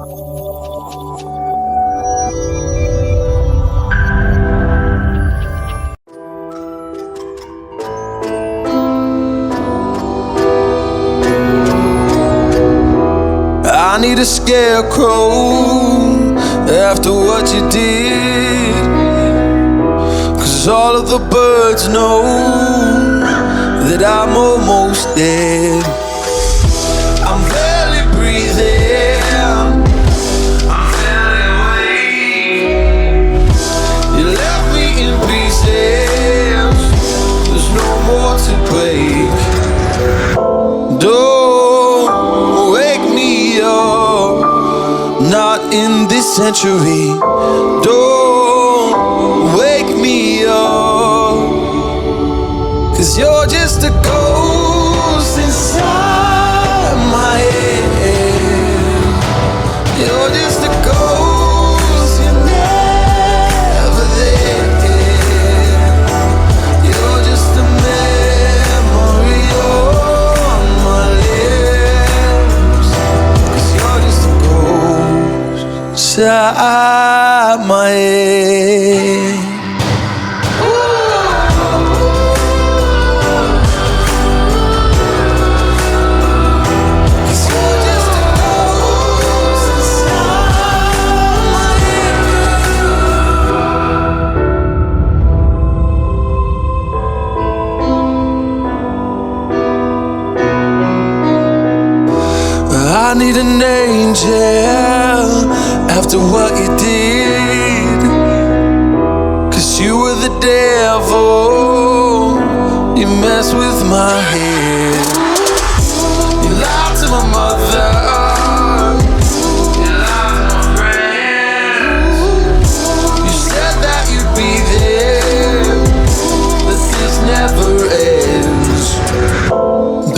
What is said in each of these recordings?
I need a scarecrow after what you did, 'cause all of the birds know that I'm almost dead. I'm barely breathing, I'm barely awake. You left me in pieces, there's no more to break. Don't wake me up, not in this century. Don't wake me up, 'cause you're just a ghost inside my head. You're just a ghost, you're never there. You're just a memory on my lips, 'cause you're just a ghost inside my head. I need an angel after what you did, 'cause you were the devil, you messed with my head. You lied to my mother, you lied to my friends. You said that you'd be there, but this never ends.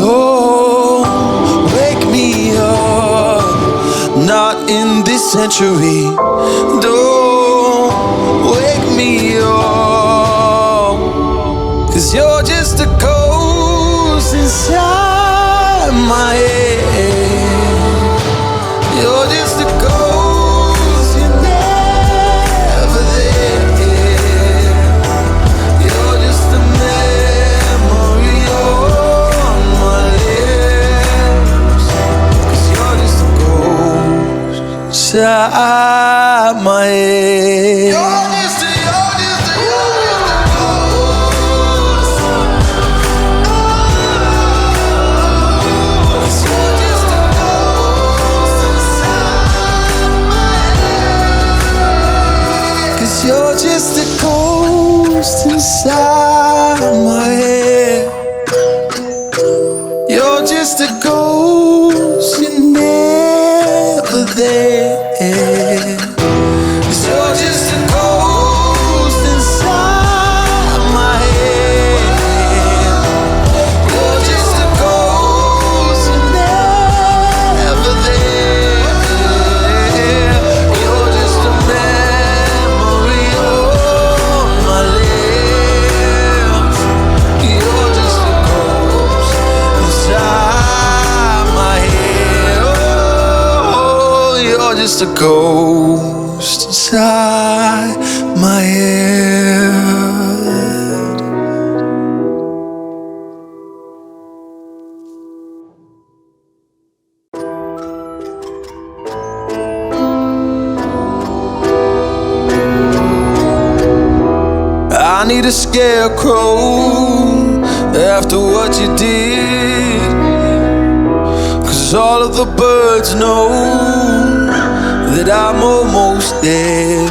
Don't wake me up, not in this century. Don't wake me up, 'cause you're just a ghost inside my head. You're just a ghost, you're never there. You're just a memory on my lips, 'cause you're just a ghost inside my head. You're just a ghost. You're just a ghost inside my head. 'Cause you're just a ghost inside my head. You're just a ghost, you're never there. 'Cause you're just a ghost inside my head. You're just a ghost, you're never there. You're just a memory on my lips. You're just a ghost inside my head. Oh, you're just a ghost inside my head. I need a scarecrow after what you did, 'cause all of the birds know that I'm almost dead.